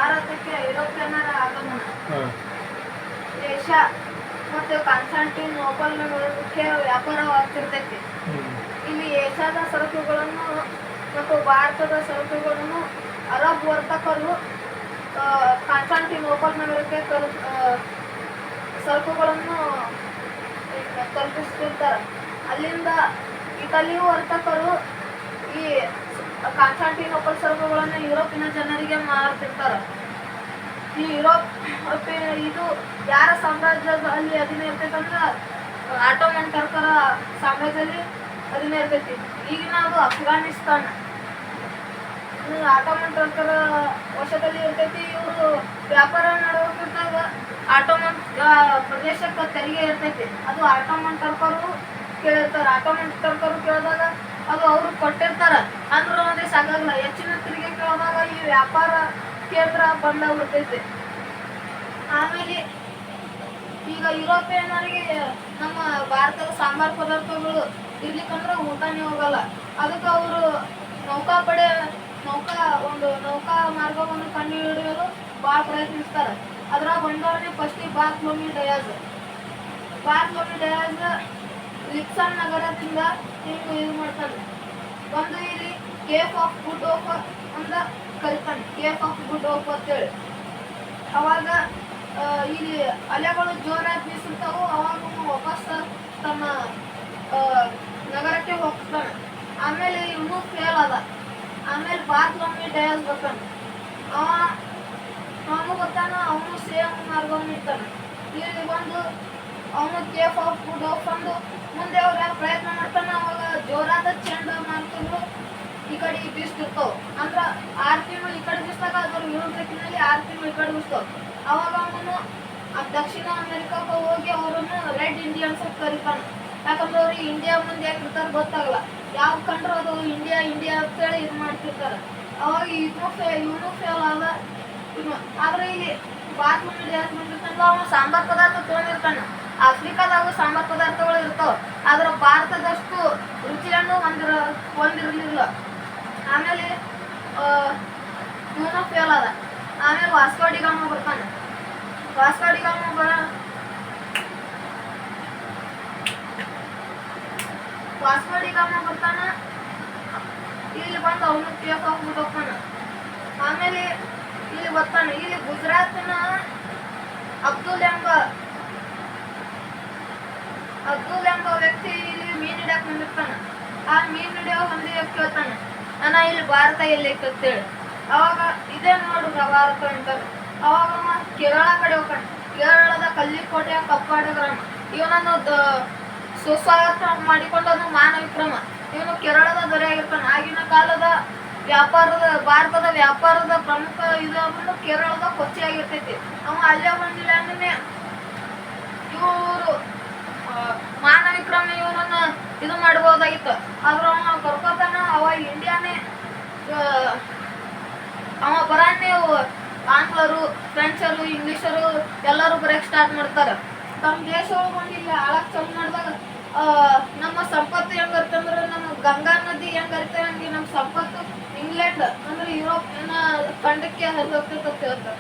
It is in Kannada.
ಭಾರತಕ್ಕೆ ಯುರೋಪಿಯನ್ನರ ಆಗಮನ, ಏಷ್ಯಾ ಮತ್ತು ಕಾನ್ಸ್ಟಾಂಟಿನೋಪಲ್ನ ಮುಖ್ಯ ವ್ಯಾಪಾರವಾಗ್ತಿರ್ತೈತಿ. ಇಲ್ಲಿ ಏಷ್ಯಾದ ಸರಕುಗಳನ್ನು ಮತ್ತು ಭಾರತದ ಸರಕುಗಳನ್ನು ಅರಬ್ ವರ್ತಕರು ಕಾನ್ಸ್ಟಾಂಟಿನೋಪಲ್ ನಗರಕ್ಕೆ ಸರಕುಗಳನ್ನು ತಲುಪಿಸ್ತಿರ್ತಾರೆ. ಅಲ್ಲಿಂದ ಇಟಲಿ ವರ್ತಕರು ಈ ಕಾನ್ಸ್ಟಾಂಟಿನೋಪಲ್ ಸರಕುಗಳನ್ನು ಯುರೋಪಿನ ಜನರಿಗೆ ಮಾರ್ತಿರ್ತಾರೆ. ಈ ಇದು ಯಾರ ಸಾಮ್ರಾಜ್ಯದಲ್ಲಿ ಅಧೀನ ಇರ್ತೈತಂದ್ರೆ ಆಟೋಮನ್ ಟರ್ಕರ ಸಾಮ್ರಾಜ್ಯದಲ್ಲಿ ಅಧೀನ ಇರ್ತೈತಿ. ಈಗಿನ ಅದು ಅಫ್ಘಾನಿಸ್ತಾನ ಆಟೋಮನ್ ಟರ್ಕರ ವಶದಲ್ಲಿ ಇರ್ತೈತಿ. ಇವರು ವ್ಯಾಪಾರ ನಡೆಯುತ್ತಿದ್ದಾಗ ಆಟೋಮನ್ ಪ್ರದೇಶಕ್ಕೆ ತೆರಿಗೆ ಇರ್ತೈತಿ. ಅದು ಆಟೋಮನ್ ಟರ್ಕರು ಕೇಳಿರ್ತಾರೆ. ಆಟೋಮನ್ ಟರ್ಕರು ಕೇಳಿದಾಗ ಅದು ಅವರು ಕೊಟ್ಟಿರ್ತಾರೆ. ಅಂದ್ರೂ ಅದೇ ಸಾಕಾಗಲ್ಲ. ಹೆಚ್ಚಿನ ತೆರಿಗೆ ಕೇಳಿದಾಗ ಈ ವ್ಯಾಪಾರ ಕೇಂದ್ರ ಬಂದಾಗ್ಬಿಡ್ತೈತಿ. ಆಮೇಲೆ ಈಗ ಯುರೋಪಿಯನ್ನರಿಗೆ ನಮ್ಮ ಭಾರತದ ಸಾಂಬಾರ್ ಪದಾರ್ಥಗಳು ಇರ್ಲಿಕ್ಕಂದ್ರೆ ಊಟನೇ ಹೋಗಲ್ಲ. ಅದಕ್ಕೆ ಅವರು ನೌಕಾ ಮಾರ್ಗವನ್ನು ಕಂಡುಹಿಡಿಯಲು ಭಾಳ ಪ್ರಯತ್ನಿಸ್ತಾರೆ. ಅದರ ಬಂದವನೇ ಫಸ್ಟಿಗೆ ಬಾರ್ಥೋಲೊಮ್ಯೂ ಡಯಾಸ್ ಲಿಕ್ಸನ್ ನಗರದಿಂದ ಇದು ಮಾಡ್ತಾನೆ. ಒಂದು ಇಲ್ಲಿ ಕೇಪ್ ಆಫ್ ಗುಡ್ ಹೋಪ್ ಅಂತ ಕರಿತಾನೆ. ಕೇಪ್ ಆಫ್ ಗುಡ್ ಹೋಪ್ ಅಂತೇಳಿ. ಅವಾಗ ಇಲ್ಲಿ ಅಲೆಗಳು ಜೋರಾಗಿ ಬೀಸುತ್ತಾವು. ಅವಾಗ ವಾಪಸ್ ತನ್ನ ನಗರಕ್ಕೆ ಹೋಗ್ತಾನೆ. ಆಮೇಲೆ ಇನ್ನೂ ಫೇಲ್ ಅದ. ಆಮೇಲೆ ಬಾರ್ಥೋಲೊಮ್ಯೂ ಡಯಾಸ್ ಬರ್ತಾನೆ. ಅವನು ಬರ್ತಾನ. ಅವನು ಸೇಮ್ ಮಾರ್ಗವನ್ನು ಇರ್ತಾನೆ. ಇಲ್ಲಿ ಬಂದು ಅವನು ಕೇಪ್ ಆಫ್ ಗುಡ್ ಹೋಪ್ ಅಂದು ಮುಂದೆ ಅವ್ರು ಯಾರು ಪ್ರಯತ್ನ ಮಾಡ್ತಾನೆ. ಅವಾಗ ಜೋರಾದ ಚಂಡಮಾರುತಗಳು ಈ ಕಡೆ ಬೀಸ್ತಿರ್ತಾವ. ಅಂದ್ರೆ 6 ತಿಂಗಳು ಈ ಕಡೆ ಬೀಸ್ದಾಗ ಅದ್ರ ವಿರುದ್ಧ ದಿಕ್ಕಿನಲ್ಲಿ 6 ತಿಂಗಳು ಈ ಕಡೆ ಬೀಸ್ತಾವ. ಅವಾಗ ಅವನು ದಕ್ಷಿಣ ಅಮೆರಿಕಕ್ಕೆ ಹೋಗಿ ಅವರನ್ನು ರೆಡ್ ಇಂಡಿಯನ್ಸ್ ಅಂತ ಕರೀತಾನೆ. ಯಾಕಂದ್ರೆ ಅವ್ರಿಗೆ ಇಂಡಿಯಾ ಮುಂದೆ ಯಾಕಿರ್ತಾರೆ ಗೊತ್ತಾಗಲ್ಲ. ಯಾವ ಕಂಡ್ರು ಅದು ಇಂಡಿಯಾ ಅಂತೇಳಿ ಇದು ಮಾಡ್ತಿರ್ತಾರೆ. ಅವಾಗ ಇವನು ಫೇಲ್ ಆದ. ಆದ್ರೆ ಇಲ್ಲಿ ಬಾರ್ಥೋಲೊಮ್ಯೂ ಡಯಾಸ್ ಬಂದಿರ್ತಾನಲ್ಲ, ಅವನು ಸಾಂಬಾರ್ ಪದಾರ್ಥ ತೊಗೊಂಡಿರ್ತಾನೆ. ಆಫ್ರಿಕಾದಾಗ ಸಾಂಬಾರ್ ಪದಾರ್ಥಗಳು ಇರ್ತಾವ. ಆದ್ರೆ ಭಾರತದಷ್ಟು ರುಚಿಯನ್ನು ಹೊಂದಿರಲಿಲ್ಲ. ಆಮೇಲೆ ಇವನು ಫೇಲ್ ಆದ. ಆಮೇಲೆ ವಾಸ್ಕೋ ಡಿ ಗಾಮ ಬರ್ತಾನೆ. ವಾಸ್ಕೋ ಡಿ ಗಾಮ ಬರ್ತಾನ. ಇಲ್ಲಿ ಬಂದು ಅವನು ಕೇಪ್ ಆಫ್ ಗುಡ್ ಹೋಗ್ತಾನೆ. ಆಮೇಲೆ ಇಲ್ಲಿ ಬರ್ತಾನೆ. ಇಲ್ಲಿ ಗುಜರಾತ್ನ ಅಬ್ದುಲ್ ಎಂಬ ವ್ಯಕ್ತಿ ಇಲ್ಲಿ ಮೀನು ಹಿಡಿಯಕ್ಕೆ ಬಂದಿರ್ತಾನೆ. ಆ ಮೀನು ಹಿಡಿಯೋ ಒಂದು ಕೇಳ್ತಾನೆ, ನಾನು ಇಲ್ಲಿ ಭಾರತ ಎಲ್ಲಿ ಅಂತೇಳಿ. ಅವಾಗ ಇದೇ ನೋಡುಗ ಭಾರತ ಅಂತಾರೆ. ಅವಾಗ ಕೇರಳ ಕಡೆ ಹೋಗ್ತಾನೆ. ಕೇರಳದ ಕಲ್ಲಿಕೋಟೆಯ ಕಪ್ಪಾಡ ಗ್ರಾಮ. ಇವನನ್ನು ಸುಸ್ವಾಗತ ಮಾಡಿಕೊಂಡನು ಮಾನವಿಕ್ರಮ. ಇವನು ಕೇರಳದ ದೊರೆಯಾಗಿರ್ತಾನೆ. ಆಗಿನ ಕಾಲದ ಭಾರತದ ವ್ಯಾಪಾರದ ಪ್ರಮುಖ ಇದು ಕೇರಳದ ಕೊಚ್ಚಿ ಆಗಿರ್ತೈತಿ. ಅವ ಅಲ್ಲೇ ಬಂದಿಲ್ಲ ಅಂದ್ರೆ ಇವರು ಮಾನವಿಕ್ರಮ ಇವನನ್ನ ಇದು ಮಾಡ್ಬೋದಾಗಿತ್ತು. ಆದ್ರೆ ಅವ ಕರ್ಕೋತಾನ. ಅವ ಇಂಡಿಯಾನೇ ಅವ ಬರಾನೇ ಆಂಗ್ಲರು, ಫ್ರೆಂಚರು, ಇಂಗ್ಲೀಷರು ಎಲ್ಲರೂ ಬರೋಕ್ಕೆ ಸ್ಟಾರ್ಟ್ ಮಾಡ್ತಾರೆ. ತಮ್ಮ ದೇಶ ಬಂದಿಲ್ಲ ಆಳಕ್ಕೆ ಚಾಲು ಮಾಡಿದಾಗ ನಮ್ಮ ಸಂಪತ್ತು ಹೆಂಗಿರ್ತಂದ್ರೆ ನಮ್ಮ ಗಂಗಾ ನದಿ ಹೆಂಗರಿತಂಗೆ ನಮ್ಮ ಸಂಪತ್ತು ಇಂಗ್ಲೆಂಡ್ ಅಂದ್ರೆ ಯುರೋಪ್ ಖಂಡಕ್ಕೆ ಹರಿದೋಗ್ತಿರ್ತಂತ ಹೇಳ್ತಾರೆ.